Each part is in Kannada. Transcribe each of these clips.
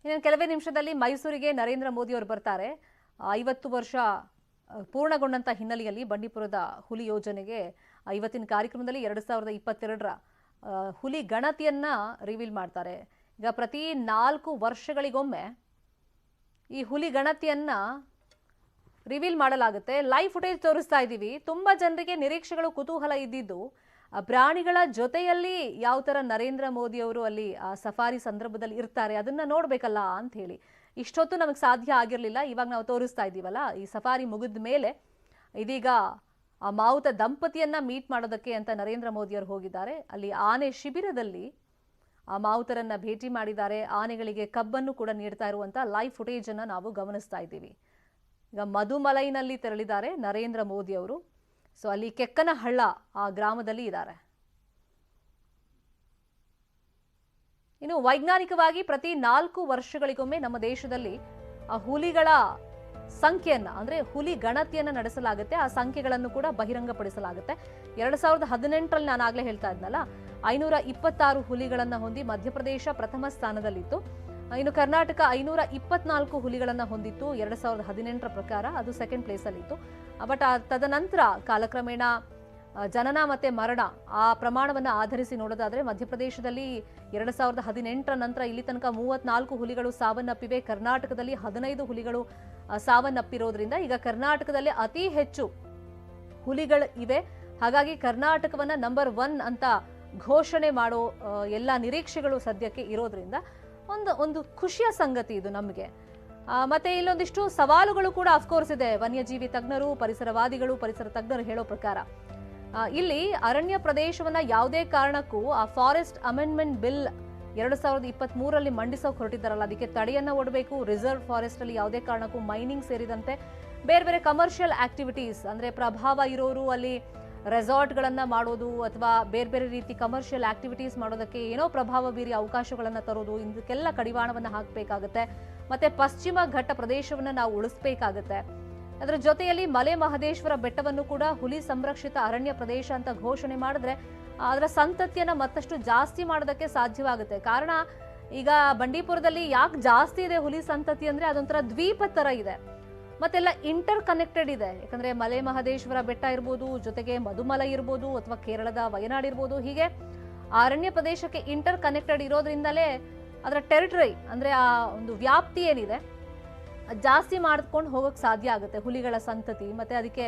ಇನ್ನು ಕೆಲವೇ ನಿಮಿಷದಲ್ಲಿ ಮೈಸೂರಿಗೆ ನರೇಂದ್ರ ಮೋದಿ ಅವರು ಬರ್ತಾರೆ. 50 ವರ್ಷ ಪೂರ್ಣಗೊಂಡಂತ ಹಿನ್ನೆಲೆಯಲ್ಲಿ ಬಂಡೀಪುರದ ಹುಲಿ ಯೋಜನೆಗೆ ಇವತ್ತಿನ ಕಾರ್ಯಕ್ರಮದಲ್ಲಿ 2022ರ ಹುಲಿ ಗಣತಿಯನ್ನ ರಿವೀಲ್ ಮಾಡ್ತಾರೆ. ಈಗ ಪ್ರತಿ 4 ವರ್ಷಗಳಿಗೊಮ್ಮೆ ಈ ಹುಲಿ ಗಣತಿಯನ್ನ ರಿವೀಲ್ ಮಾಡಲಾಗುತ್ತೆ. ಲೈವ್ ಫುಟೇಜ್ ತೋರಿಸ್ತಾ ಇದ್ದೀವಿ. ತುಂಬಾ ಜನರಿಗೆ ನಿರೀಕ್ಷೆಗಳು, ಕುತೂಹಲ ಇದ್ದಿದ್ದು ಪ್ರಾಣಿಗಳ ಜೊತೆಯಲ್ಲಿ ಯಾವ ತರ ನರೇಂದ್ರ ಮೋದಿ ಅವರು ಅಲ್ಲಿ ಸಫಾರಿ ಸಂದರ್ಭದಲ್ಲಿ ಇರ್ತಾರೆ ಅದನ್ನ ನೋಡ್ಬೇಕಲ್ಲ ಅಂತ ಹೇಳಿ. ಇಷ್ಟೊತ್ತು ನಮಗೆ ಸಾಧ್ಯ ಆಗಿರಲಿಲ್ಲ. ಇವಾಗ ನಾವು ತೋರಿಸ್ತಾ ಇದ್ದೀವಲ್ಲ, ಈ ಸಫಾರಿ ಮುಗಿದ ಮೇಲೆ ಇದೀಗ ಆ ಮಾವುತ ದಂಪತಿಯನ್ನ ಮೀಟ್ ಮಾಡೋದಕ್ಕೆ ಅಂತ ನರೇಂದ್ರ ಮೋದಿ ಅವರು ಹೋಗಿದ್ದಾರೆ. ಅಲ್ಲಿ ಆನೆ ಶಿಬಿರದಲ್ಲಿ ಆ ಮಾವುತರನ್ನ ಭೇಟಿ ಮಾಡಿದ್ದಾರೆ. ಆನೆಗಳಿಗೆ ಕಬ್ಬನ್ನು ಕೂಡ ನೀಡ್ತಾ ಇರುವಂತ ಲೈವ್ ಫುಟೇಜ್ ಅನ್ನ ನಾವು ಗಮನಿಸ್ತಾ ಇದ್ದೀವಿ. ಈಗ ಮಧುಮಲೈನಲ್ಲಿ ತೆರಳಿದ್ದಾರೆ ನರೇಂದ್ರ ಮೋದಿ ಅವರು. ಸೊ ಅಲ್ಲಿ ಕೆಕ್ಕನಹಳ್ಳ ಆ ಗ್ರಾಮದಲ್ಲಿ ಇದ್ದಾರೆ. ಇನ್ನು ವೈಜ್ಞಾನಿಕವಾಗಿ ಪ್ರತಿ 4 ವರ್ಷಗಳಿಗೊಮ್ಮೆ ನಮ್ಮ ದೇಶದಲ್ಲಿ ಆ ಹುಲಿಗಳ ಸಂಖ್ಯೆಯನ್ನ ಅಂದ್ರೆ ಹುಲಿ ಗಣತಿಯನ್ನ ನಡೆಸಲಾಗುತ್ತೆ. ಆ ಸಂಖ್ಯೆಗಳನ್ನು ಕೂಡ ಬಹಿರಂಗಪಡಿಸಲಾಗುತ್ತೆ. 2018ರಲ್ಲಿ ನಾನು ಆಗ್ಲೇ ಹೇಳ್ತಾ ಇದ್ನಲ್ಲ, 526 ಹುಲಿಗಳನ್ನ ಹೊಂದಿ ಮಧ್ಯಪ್ರದೇಶ ಪ್ರಥಮ ಸ್ಥಾನದಲ್ಲಿತ್ತು. ಇನ್ನು ಕರ್ನಾಟಕ 524 ಹುಲಿಗಳನ್ನ ಹೊಂದಿತ್ತು 2018ರ ಪ್ರಕಾರ. ಅದು ಸೆಕೆಂಡ್ ಪ್ಲೇಸ್ ಅಲ್ಲಿ ಇತ್ತು. ಬಟ್ ತದನಂತರ ಕಾಲಕ್ರಮೇಣ ಜನನ ಮತ್ತೆ ಮರಣ ಆ ಪ್ರಮಾಣವನ್ನು ಆಧರಿಸಿ ನೋಡೋದಾದ್ರೆ ಮಧ್ಯಪ್ರದೇಶದಲ್ಲಿ 2018ರ ನಂತರ ಇಲ್ಲಿ ತನಕ 34 ಹುಲಿಗಳು ಸಾವನ್ನಪ್ಪಿವೆ. ಕರ್ನಾಟಕದಲ್ಲಿ 15 ಹುಲಿಗಳು ಸಾವನ್ನಪ್ಪಿರೋದ್ರಿಂದ ಈಗ ಕರ್ನಾಟಕದಲ್ಲಿ ಅತಿ ಹೆಚ್ಚು ಹುಲಿಗಳು ಇವೆ. ಹಾಗಾಗಿ ಕರ್ನಾಟಕವನ್ನ ನಂಬರ್ 1 ಅಂತ ಘೋಷಣೆ ಮಾಡೋ ಎಲ್ಲ ನಿರೀಕ್ಷೆಗಳು ಸದ್ಯಕ್ಕೆ ಇರೋದ್ರಿಂದ ಒಂದು ಖುಷಿಯ ಸಂಗತಿ ಇದು ನಮಗೆ. ಮತ್ತೆ ಇಲ್ಲೊಂದಿಷ್ಟು ಸವಾಲುಗಳು ಕೂಡ ಅಫ್ಕೋರ್ಸ್ ಇದೆ. ವನ್ಯಜೀವಿ ತಜ್ಞರು, ಪರಿಸರವಾದಿಗಳು, ಪರಿಸರ ತಜ್ಞರು ಹೇಳೋ ಪ್ರಕಾರ ಇಲ್ಲಿ ಅರಣ್ಯ ಪ್ರದೇಶವನ್ನ ಯಾವುದೇ ಕಾರಣಕ್ಕೂ ಆ ಫಾರೆಸ್ಟ್ ಅಮೆಂಡ್ಮೆಂಟ್ ಬಿಲ್ 2023ರಲ್ಲಿ ಮಂಡಿಸೋಕೆ ಹೊರಟಿದ್ದಾರಲ್ಲ, ಅದಕ್ಕೆ ತಡೆಯನ್ನ ಒಡ್ಬೇಕು. ರಿಸರ್ವ್ ಫಾರೆಸ್ಟ್ ಅಲ್ಲಿ ಯಾವುದೇ ಕಾರಣಕ್ಕೂ ಮೈನಿಂಗ್ ಸೇರಿದಂತೆ ಬೇರೆ ಬೇರೆ ಕಮರ್ಷಿಯಲ್ ಆಕ್ಟಿವಿಟೀಸ್ ಅಂದ್ರೆ ಪ್ರಭಾವ ಇರೋರು ಅಲ್ಲಿ ರೆಸಾರ್ಟ್ಗಳನ್ನ ಮಾಡೋದು ಅಥವಾ ಬೇರೆ ಬೇರೆ ರೀತಿ ಕಮರ್ಷಿಯಲ್ ಆಕ್ಟಿವಿಟೀಸ್ ಮಾಡೋದಕ್ಕೆ ಏನೋ ಪ್ರಭಾವ ಬೀರಿ ಅವಕಾಶಗಳನ್ನ ತರೋದು, ಇದಕ್ಕೆಲ್ಲ ಕಡಿವಾಣವನ್ನ ಹಾಕಬೇಕಾಗುತ್ತೆ. ಮತ್ತೆ ಪಶ್ಚಿಮ ಘಟ್ಟ ಪ್ರದೇಶವನ್ನ ನಾವು ಉಳಿಸಬೇಕಾಗುತ್ತೆ. ಅದರ ಜೊತೆಯಲ್ಲಿ ಮಲೆ ಮಹದೇಶ್ವರ ಬೆಟ್ಟವನ್ನು ಕೂಡ ಹುಲಿ ಸಂರಕ್ಷಿತ ಅರಣ್ಯ ಪ್ರದೇಶ ಅಂತ ಘೋಷಣೆ ಮಾಡಿದ್ರೆ ಅದರ ಸಂತತಿಯನ್ನ ಮತ್ತಷ್ಟು ಜಾಸ್ತಿ ಮಾಡೋದಕ್ಕೆ ಸಾಧ್ಯವಾಗುತ್ತೆ. ಕಾರಣ ಈಗ ಬಂಡೀಪುರದಲ್ಲಿ ಯಾಕೆ ಜಾಸ್ತಿ ಇದೆ ಹುಲಿ ಸಂತತಿ ಅಂದ್ರೆ ಅದೊಂಥರ ದ್ವೀಪ ತರ ಇದೆ, ಮತ್ತೆಲ್ಲ ಇಂಟರ್ ಕನೆಕ್ಟೆಡ್ ಇದೆ. ಯಾಕಂದ್ರೆ ಮಲೆ ಮಹದೇಶ್ವರ ಬೆಟ್ಟ ಇರ್ಬೋದು, ಜೊತೆಗೆ ಮಧುಮಲೈ ಇರ್ಬೋದು, ಅಥವಾ ಕೇರಳದ ವಯನಾಡ್ ಇರ್ಬೋದು, ಹೀಗೆ ಅರಣ್ಯ ಪ್ರದೇಶಕ್ಕೆ ಇಂಟರ್ ಕನೆಕ್ಟೆಡ್ ಇರೋದ್ರಿಂದಲೇ ಅದರ ಟೆರಿಟರಿ ಅಂದ್ರೆ ಆ ಒಂದು ವ್ಯಾಪ್ತಿ ಏನಿದೆ ಜಾಸ್ತಿ ಮಾಡ್ಕೊಂಡು ಹೋಗಕ್ ಸಾಧ್ಯ ಆಗುತ್ತೆ ಹುಲಿಗಳ ಸಂತತಿ. ಮತ್ತೆ ಅದಕ್ಕೆ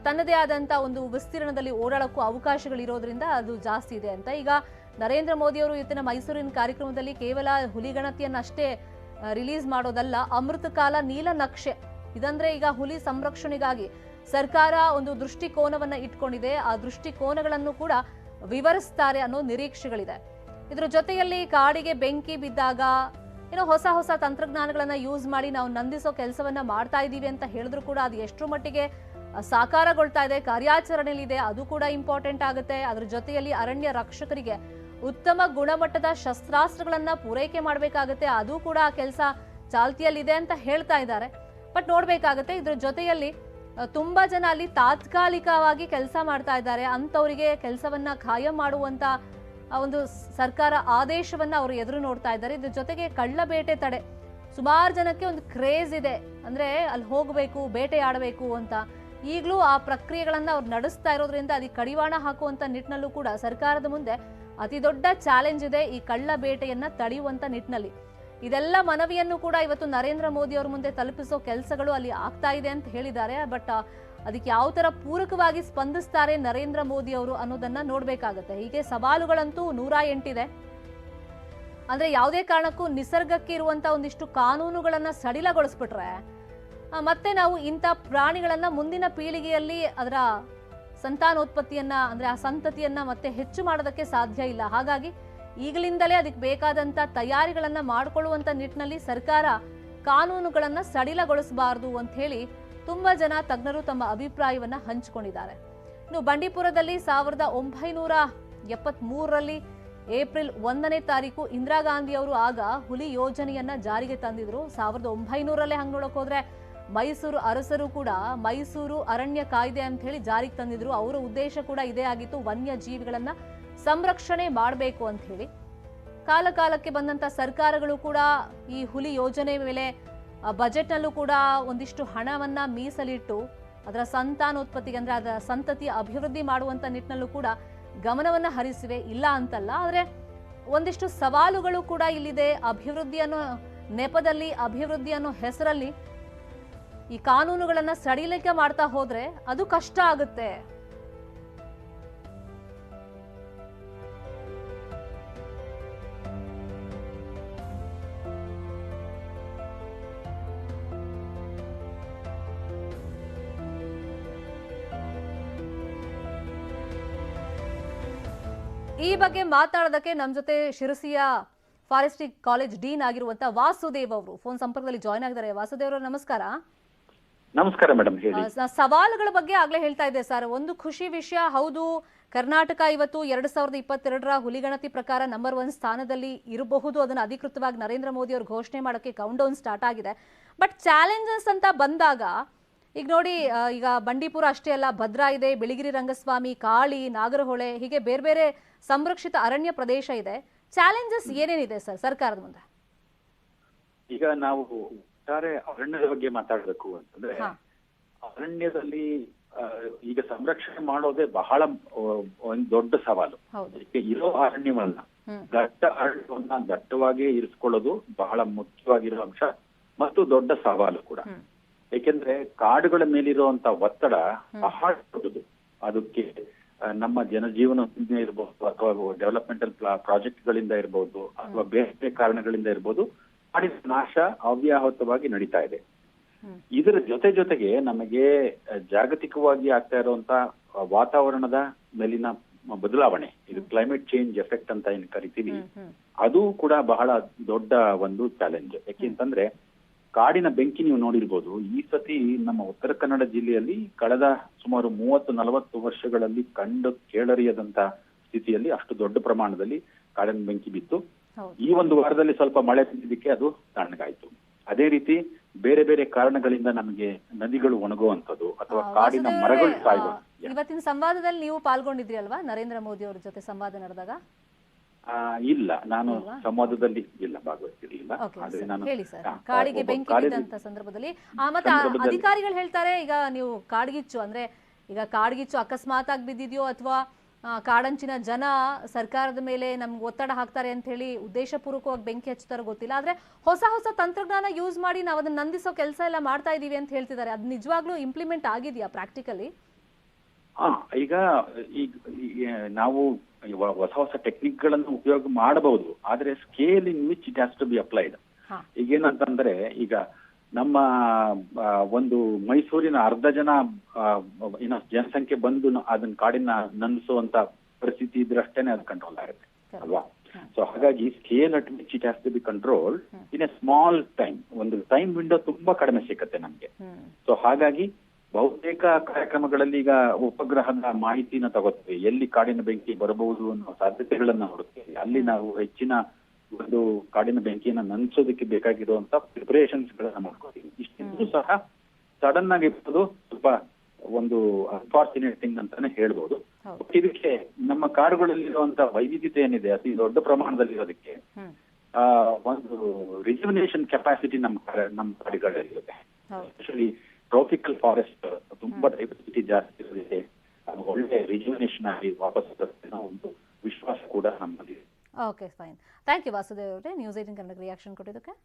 ತನ್ನದೇ ಆದಂತ ಒಂದು ವಿಸ್ತೀರ್ಣದಲ್ಲಿ ಓಡಾಡಕ್ಕೂ ಅವಕಾಶಗಳಿರೋದ್ರಿಂದ ಅದು ಜಾಸ್ತಿ ಇದೆ ಅಂತ. ಈಗ ನರೇಂದ್ರ ಮೋದಿ ಅವರು ಇವತ್ತಿನ ಮೈಸೂರಿನ ಕಾರ್ಯಕ್ರಮದಲ್ಲಿ ಕೇವಲ ಹುಲಿ ಗಣತಿಯನ್ನಷ್ಟೇ ರಿಲೀಸ್ ಮಾಡೋದಲ್ಲ, ಅಮೃತಕಾಲ ನೀಲನಕ್ಷೆ ಇದಂದ್ರೆ ಈಗ ಹುಲಿ ಸಂರಕ್ಷಣೆಗಾಗಿ ಸರ್ಕಾರ ಒಂದು ದೃಷ್ಟಿಕೋನವನ್ನ ಇಟ್ಕೊಂಡಿದೆ. ಆ ದೃಷ್ಟಿಕೋನಗಳನ್ನು ಕೂಡ ವಿವರಿಸ್ತಾರೆ ಅನ್ನೋ ನಿರೀಕ್ಷೆಗಳಿದೆ. ಇದ್ರ ಜೊತೆಯಲ್ಲಿ ಕಾಡಿಗೆ ಬೆಂಕಿ ಬಿದ್ದಾಗ ಏನೋ ಹೊಸ ಹೊಸ ತಂತ್ರಜ್ಞಾನಗಳನ್ನ ಯೂಸ್ ಮಾಡಿ ನಾವು ನಂದಿಸೋ ಕೆಲಸವನ್ನ ಮಾಡ್ತಾ ಇದೀವಿ ಅಂತ ಹೇಳಿದ್ರು ಕೂಡ ಅದು ಎಷ್ಟರ ಮಟ್ಟಿಗೆ ಸಾಕಾರಗೊಳ್ತಾ ಇದೆ, ಕಾರ್ಯಾಚರಣೆಯಲ್ಲಿದೆ, ಅದು ಕೂಡ ಇಂಪಾರ್ಟೆಂಟ್ ಆಗುತ್ತೆ. ಅದ್ರ ಜೊತೆಯಲ್ಲಿ ಅರಣ್ಯ ರಕ್ಷಕರಿಗೆ ಉತ್ತಮ ಗುಣಮಟ್ಟದ ಶಸ್ತ್ರಾಸ್ತ್ರಗಳನ್ನ ಪೂರೈಕೆ ಮಾಡಬೇಕಾಗುತ್ತೆ, ಅದು ಕೂಡ ಆ ಕೆಲಸ ಚಾಲ್ತಿಯಲ್ಲಿದೆ ಅಂತ ಹೇಳ್ತಾ ಇದ್ದಾರೆ. ಬಟ್ ನೋಡ್ಬೇಕಾಗತ್ತೆ. ಇದ್ರ ಜೊತೆಯಲ್ಲಿ ತುಂಬಾ ಜನ ಅಲ್ಲಿ ತಾತ್ಕಾಲಿಕವಾಗಿ ಕೆಲಸ ಮಾಡ್ತಾ ಇದ್ದಾರೆ. ಅಂತವರಿಗೆ ಕೆಲಸವನ್ನ ಖಾಯಂ ಮಾಡುವಂತ ಒಂದು ಸರ್ಕಾರ ಆದೇಶವನ್ನ ಅವರು ಎದುರು ನೋಡ್ತಾ ಇದ್ದಾರೆ. ಇದ್ರ ಜೊತೆಗೆ ಕಳ್ಳ ಬೇಟೆ ತಡೆ ಸುಮಾರು ಜನಕ್ಕೆ ಒಂದು ಕ್ರೇಜ್ ಇದೆ, ಅಂದ್ರೆ ಅಲ್ಲಿ ಹೋಗ್ಬೇಕು, ಬೇಟೆ ಆಡಬೇಕು ಅಂತ. ಈಗಲೂ ಆ ಪ್ರಕ್ರಿಯೆಗಳನ್ನ ಅವ್ರು ನಡೆಸ್ತಾ ಇರೋದ್ರಿಂದ ಅದಕ್ಕೆ ಕಡಿವಾಣ ಹಾಕುವಂತ ನಿಟ್ಟಿನಲ್ಲೂ ಕೂಡ ಸರ್ಕಾರದ ಮುಂದೆ ಅತಿ ದೊಡ್ಡ ಚಾಲೆಂಜ್ ಇದೆ ಈ ಕಳ್ಳ ಬೇಟೆಯನ್ನ ತಡೆಯುವಂತ ನಿಟ್ಟಿನಲ್ಲಿ. ಇದೆಲ್ಲ ಮನವಿಯನ್ನು ಕೂಡ ಇವತ್ತು ನರೇಂದ್ರ ಮೋದಿ ಅವ್ರ ಮುಂದೆ ತಲುಪಿಸೋ ಕೆಲಸಗಳು ಅಲ್ಲಿ ಆಗ್ತಾ ಇದೆ ಅಂತ ಹೇಳಿದ್ದಾರೆ. ಬಟ್ ಅದಕ್ಕೆ ಯಾವ ತರ ಪೂರಕವಾಗಿ ಸ್ಪಂದಿಸ್ತಾರೆ ನರೇಂದ್ರ ಮೋದಿ ಅವರು ಅನ್ನೋದನ್ನ ನೋಡ್ಬೇಕಾಗತ್ತೆ. ಹೀಗೆ ಸವಾಲುಗಳಂತೂ 108 ಇದೆ. ಅಂದ್ರೆ ಯಾವುದೇ ಕಾರಣಕ್ಕೂ ನಿಸರ್ಗಕ್ಕೆ ಇರುವಂತ ಒಂದಿಷ್ಟು ಕಾನೂನುಗಳನ್ನ ಸಡಿಲಗೊಳಿಸ್ಬಿಟ್ರೆ ಮತ್ತೆ ನಾವು ಇಂಥ ಪ್ರಾಣಿಗಳನ್ನ ಮುಂದಿನ ಪೀಳಿಗೆಯಲ್ಲಿ ಅದರ ಸಂತಾನೋತ್ಪತ್ತಿಯನ್ನ ಅಂದ್ರೆ ಆ ಸಂತತಿಯನ್ನ ಮತ್ತೆ ಹೆಚ್ಚು ಮಾಡೋದಕ್ಕೆ ಸಾಧ್ಯ ಇಲ್ಲ. ಹಾಗಾಗಿ ಈಗಲಿಂದಲೇ ಅದಕ್ಕೆ ಬೇಕಾದಂತ ತಯಾರಿಗಳನ್ನ ಮಾಡಿಕೊಳ್ಳುವಂತ ನಿಟ್ಟಿನಲ್ಲಿ ಸರ್ಕಾರ ಕಾನೂನುಗಳನ್ನ ಸಡಿಲಗೊಳಿಸಬಾರದು ಅಂತ ಹೇಳಿ ತುಂಬಾ ಜನ ತಜ್ಞರು ತಮ್ಮ ಅಭಿಪ್ರಾಯವನ್ನ ಹಂಚಿಕೊಂಡಿದ್ದಾರೆ. ಇನ್ನು ಬಂಡೀಪುರದಲ್ಲಿ 1973ರಲ್ಲಿ ಏಪ್ರಿಲ್ 1ನೇ ತಾರೀಕು ಇಂದಿರಾ ಗಾಂಧಿ ಅವರು ಆಗ ಹುಲಿ ಯೋಜನೆಯನ್ನ ಜಾರಿಗೆ ತಂದಿದ್ರು. 1900ರಲ್ಲೇ ಹಂಗ್ ನೋಡಕ್ ಹೋದ್ರೆ ಮೈಸೂರು ಅರಸರು ಕೂಡ ಮೈಸೂರು ಅರಣ್ಯ ಕಾಯ್ದೆ ಅಂತ ಹೇಳಿ ಜಾರಿಗೆ ತಂದಿದ್ರು. ಅವರ ಉದ್ದೇಶ ಕೂಡ ಇದೇ ಆಗಿತ್ತು, ವನ್ಯ ಜೀವಿಗಳನ್ನ ಸಂರಕ್ಷಣೆ ಮಾಡಬೇಕು ಅಂತ ಹೇಳಿ. ಕಾಲ ಕಾಲಕ್ಕೆ ಬಂದಂತ ಸರ್ಕಾರಗಳು ಕೂಡ ಈ ಹುಲಿ ಯೋಜನೆ ಮೇಲೆ ಬಜೆಟ್ನಲ್ಲೂ ಕೂಡ ಒಂದಿಷ್ಟು ಹಣವನ್ನ ಮೀಸಲಿಟ್ಟು ಅದರ ಸಂತಾನೋತ್ಪತ್ತಿಗೆ ಅಂದ್ರೆ ಅದರ ಸಂತತಿ ಅಭಿವೃದ್ಧಿ ಮಾಡುವಂತ ನಿಟ್ಟಿನಲ್ಲೂ ಕೂಡ ಗಮನವನ್ನ ಹರಿಸಿವೆ, ಇಲ್ಲ ಅಂತಲ್ಲ. ಆದ್ರೆ ಒಂದಿಷ್ಟು ಸವಾಲುಗಳು ಕೂಡ ಇಲ್ಲಿದೆ. ಅಭಿವೃದ್ಧಿ ಅನ್ನೋ ನೆಪದಲ್ಲಿ, ಅಭಿವೃದ್ಧಿ ಅನ್ನೋ ಹೆಸರಲ್ಲಿ ಈ ಕಾನೂನುಗಳನ್ನ ಸಡಿಲಿಕೆ ಮಾಡ್ತಾ ಹೋದ್ರೆ ಅದು ಕಷ್ಟ ಆಗುತ್ತೆ. ಈ ಬಗ್ಗೆ ಮಾತಾಡೋದಕ್ಕೆ ನಮ್ಮ ಜೊತೆ ಶಿರಸಿಯ ಫಾರೆಸ್ಟ್ರಿ ಕಾಲೇಜ್ ಡೀನ್ ಆಗಿರುವಂತ ವಾಸುದೇವ್ ಅವರು ಫೋನ್ ಸಂಪರ್ಕದಲ್ಲಿ ಜಾಯ್ನ್ ಆಗಿದ್ದಾರೆ. ವಾಸುದೇವ್ ಅವರು ನಮಸ್ಕಾರ. ನಮಸ್ಕಾರ ಮೇಡಮ್. ಸವಾಲುಗಳ ಬಗ್ಗೆ ಆಗ್ಲೇ ಹೇಳ್ತಾ ಇದ್ದೆ ಸರ್. ಒಂದು ಖುಷಿ ವಿಷಯ ಹೌದು, ಕರ್ನಾಟಕ ಇವತ್ತು 2022ರ ಹುಲಿಗಣತಿ ಪ್ರಕಾರ ನಂಬರ್ 1 ಸ್ಥಾನದಲ್ಲಿ ಇರಬಹುದು. ಅದನ್ನು ಅಧಿಕೃತವಾಗಿ ನರೇಂದ್ರ ಮೋದಿ ಅವರು ಘೋಷಣೆ ಮಾಡೋಕ್ಕೆ ಕೌಂಟ್ ಡೌನ್ ಸ್ಟಾರ್ಟ್ ಆಗಿದೆ. ಬಟ್ ಚಾಲೆಂಜಸ್ ಅಂತ ಬಂದಾಗ ಈಗ ನೋಡಿ, ಈಗ ಬಂಡೀಪುರ ಅಷ್ಟೇ ಅಲ್ಲ, ಭದ್ರಾ ಇದೆ, ಬಿಳಿಗಿರಿ ರಂಗಸ್ವಾಮಿ, ಕಾಳಿ, ನಾಗರಹೊಳೆ, ಹೀಗೆ ಬೇರೆ ಬೇರೆ ಸಂರಕ್ಷಿತ ಅರಣ್ಯ ಪ್ರದೇಶ ಇದೆ. ಚಾಲೆಂಜಸ್ ಏನೇನಿದೆ ಸರ್ ಸರ್ಕಾರದ ಮುಂದೆ? ಈಗ ನಾವು ಒಟ್ಟಾರೆ ಅರಣ್ಯದ ಬಗ್ಗೆ ಮಾತಾಡಬೇಕು ಅಂತಂದ್ರೆ, ಅರಣ್ಯದಲ್ಲಿ ಈಗ ಸಂರಕ್ಷಣೆ ಮಾಡೋದೇ ಬಹಳ ಒಂದು ದೊಡ್ಡ ಸವಾಲು. ಇರೋ ಅರಣ್ಯವನ್ನ ದಟ್ಟ ಅರಣ್ಯವನ್ನ ದಟ್ಟವಾಗಿ ಇರಿಸ್ಕೊಳ್ಳೋದು ಬಹಳ ಮುಖ್ಯವಾಗಿರೋ ಅಂಶ ಮತ್ತು ದೊಡ್ಡ ಸವಾಲು ಕೂಡ. ಏಕೆಂದ್ರೆ ಕಾಡುಗಳ ಮೇಲಿರುವಂತ ಒತ್ತಡ ಬಹಳ ದೊಡ್ಡದು. ಅದಕ್ಕೆ ನಮ್ಮ ಜನಜೀವನ ಇರಬಹುದು, ಅಥವಾ ಡೆವಲಪ್ಮೆಂಟಲ್ ಪ್ರಾಜೆಕ್ಟ್ ಗಳಿಂದ ಇರಬಹುದು, ಅಥವಾ ಬೇರೆ ಬೇರೆ ಕಾರಣಗಳಿಂದ ಇರಬಹುದು, ಕಾಡಿನ ನಾಶ ಅವ್ಯಾಹತವಾಗಿ ನಡೀತಾ ಇದೆ. ಇದರ ಜೊತೆಗೆ ನಮಗೆ ಜಾಗತಿಕವಾಗಿ ಆಗ್ತಾ ಇರುವಂತ ವಾತಾವರಣದ ಮೇಲಿನ ಬದಲಾವಣೆ, ಇದು ಕ್ಲೈಮೇಟ್ ಚೇಂಜ್ ಎಫೆಕ್ಟ್ ಅಂತ ಏನ್ ಕರಿತೀವಿ, ಅದು ಕೂಡ ಬಹಳ ದೊಡ್ಡ ಒಂದು ಚಾಲೆಂಜ್. ಯಾಕೆಂತಂದ್ರೆ ಕಾಡಿನ ಬೆಂಕಿ ನೀವು ನೋಡಿರ್ಬೋದು, ಈ ಸತಿ ನಮ್ಮ ಉತ್ತರ ಕನ್ನಡ ಜಿಲ್ಲೆಯಲ್ಲಿ ಕಳೆದ ಸುಮಾರು 30-40 ವರ್ಷಗಳಲ್ಲಿ ಕಂಡು ಕೇಳರಿಯದಂತ ಸ್ಥಿತಿಯಲ್ಲಿ ಅಷ್ಟು ದೊಡ್ಡ ಪ್ರಮಾಣದಲ್ಲಿ ಕಾಡಿನ ಬೆಂಕಿ ಬಿತ್ತು. ಈ ಒಂದು ವಾರದಲ್ಲಿ ಸ್ವಲ್ಪ ಮಳೆ ಬಿದ್ದಿದ್ದಕ್ಕೆ ಅದು ತಣ್ಣಗಾಯ್ತು. ಅದೇ ರೀತಿ ಬೇರೆ ಬೇರೆ ಕಾರಣಗಳಿಂದ ನಮಗೆ ನದಿಗಳು ಒಣಗುವಂಥದ್ದು ಅಥವಾ ಕಾಡಿನ ಮರಗಳು ಸಾಯುವ. ಇವತ್ತಿನ ಸಂವಾದದಲ್ಲಿ ನೀವು ಪಾಲ್ಗೊಂಡಿದ್ರಿ ಅಲ್ವಾ, ನರೇಂದ್ರ ಮೋದಿ ಅವರ ಜೊತೆ ಸಂವಾದ ನಡೆದಾಗ? ಇಲ್ಲ, ನಾನು ಸಂವಾದದಲ್ಲಿ ಇಲ್ಲ, ಭಾಗವಹಿಸಿರ್ಲಿಲ್ಲ. ಹೇಳಿ ಸರ್, ಕಾಡಿಗೆ ಬೆಂಕಿ ಬಿದ್ದಂತ ಸಂದರ್ಭದಲ್ಲಿ ಮತ್ತೆ ಅಧಿಕಾರಿಗಳು ಹೇಳ್ತಾರೆ, ಈಗ ನೀವು ಕಾಡ್ಗಿಚ್ಚು ಅಂದ್ರೆ ಈಗ ಕಾಡ್ಗಿಚ್ಚು ಅಕಸ್ಮಾತ್ ಆಗಿ ಬಿದ್ದಿದ್ಯೋ ಅಥವಾ ಕಾಡಂಚಿನ ಜನ ಸರ್ಕಾರದ ಮೇಲೆ ನಮ್ಗೆ ಒತ್ತಡ ಹಾಕ್ತಾರೆ ಅಂತ ಹೇಳಿ ಉದ್ದೇಶಪೂರ್ವಕವಾಗಿ ಬೆಂಕಿ ಹಚ್ಚುತ್ತಾರೋ ಗೊತ್ತಿಲ್ಲ. ಆದ್ರೆ ಹೊಸ ಹೊಸ ತಂತ್ರಜ್ಞಾನ ಯೂಸ್ ಮಾಡಿ ನಾವು ಅದನ್ನ ನಂದಿಸೋ ಕೆಲಸ ಎಲ್ಲ ಮಾಡ್ತಾ ಇದೀವಿ ಅಂತ ಹೇಳ್ತಿದ್ದಾರೆ. ಅದು ನಿಜವಾಗ್ಲೂ ಇಂಪ್ಲಿಮೆಂಟ್ ಆಗಿದೆಯಾ ಪ್ರಾಕ್ಟಿಕಲಿ? ಈಗ ನಾವು ಹೊಸ ಹೊಸ ಟೆಕ್ನಿಕ್ ಗಳನ್ನು ಉಪಯೋಗ ಮಾಡಬಹುದು, ಆದ್ರೆ scale in which it has to be applied. ಈಗೇನಂತಂದ್ರೆ, ಈಗ ನಮ್ಮ ಒಂದು ಮೈಸೂರಿನ ಅರ್ಧ ಜನ ಜನಸಂಖ್ಯೆ ಬಂದು ಅದನ್ನ ಕಾಡಿನ ನಂದಿಸುವಂತ ಪರಿಸ್ಥಿತಿ ಇದ್ರಷ್ಟೇನೆ ಅದು ಕಂಟ್ರೋಲ್ ಆಗುತ್ತೆ ಅಲ್ವಾ? ಸೊ ಹಾಗಾಗಿ scale at which it has to be control in a small time, ಒಂದು ಟೈಮ್ ವಿಂಡೋ ತುಂಬಾ ಕಡಿಮೆ ಸಿಕ್ಕತ್ತೆ ನಮ್ಗೆ. ಸೊ ಹಾಗಾಗಿ ಬಹುತೇಕ ಕಾರ್ಯಕ್ರಮಗಳಲ್ಲಿ ಈಗ ಉಪಗ್ರಹದ ಮಾಹಿತಿನ ತಗೋತೀವಿ, ಎಲ್ಲಿ ಕಾಡಿನ ಬೆಂಕಿ ಬರಬಹುದು ಅನ್ನೋ ಸಾಧ್ಯತೆಗಳನ್ನ ನೋಡುತ್ತೇವೆ. ಅಲ್ಲಿ ನಾವು ಹೆಚ್ಚಿನ ಒಂದು ಕಾಡಿನ ಬೆಂಕಿಯನ್ನ ನಂದಿಸೋದಕ್ಕೆ ಬೇಕಾಗಿರುವಂತ ಪ್ರಿಪರೇಷನ್ಸ್ ಗಳನ್ನ ಮಾಡ್ಕೋತೀವಿ. ಇಷ್ಟು ಸಹ ಸಡನ್ ಆಗಿ ಇರ್ಬೋದು, ಸ್ವಲ್ಪ ಒಂದು ಅನ್ಫಾರ್ಚುನೇಟ್ ಥಿಂಗ್ ಅಂತಾನೆ ಹೇಳ್ಬೋದು. ಇದಕ್ಕೆ ನಮ್ಮ ಕಾಡುಗಳಲ್ಲಿರುವಂತ ವೈವಿಧ್ಯತೆ ಏನಿದೆ ಅತಿ ದೊಡ್ಡ ಪ್ರಮಾಣದಲ್ಲಿ ಇರೋದಕ್ಕೆ ಒಂದು ರಿಜುವಿನೇಷನ್ ಕೆಪಾಸಿಟಿ ನಮ್ಮ ಕಾಡುಗಳಲ್ಲಿರುತ್ತೆ. ಎಸ್ಪೆಷಲಿ ಟ್ರಾಪಿಕಲ್ ಫಾರೆಸ್ಟ್ ತುಂಬಾ ಡೈವರ್ಸಿಟಿ ಜಾಸ್ತಿ ಇರೋದಿದೆ, ಒಳ್ಳೆ ರಿಜುವಿನೇಷನ್ ಆಗಿ ವಾಪಸ್ ಒಂದು ವಿಶ್ವಾಸ ಕೂಡ ನಮ್ಮಲ್ಲಿ. Okay, fine. Thank you Vasudev ಅವರೇ, ನ್ಯೂಸ್ 18 ಕನ್ನಡ ರಿಯಾಕ್ಷನ್ ಕೊಟ್ಟಿದ್ದಕ್ಕೆ.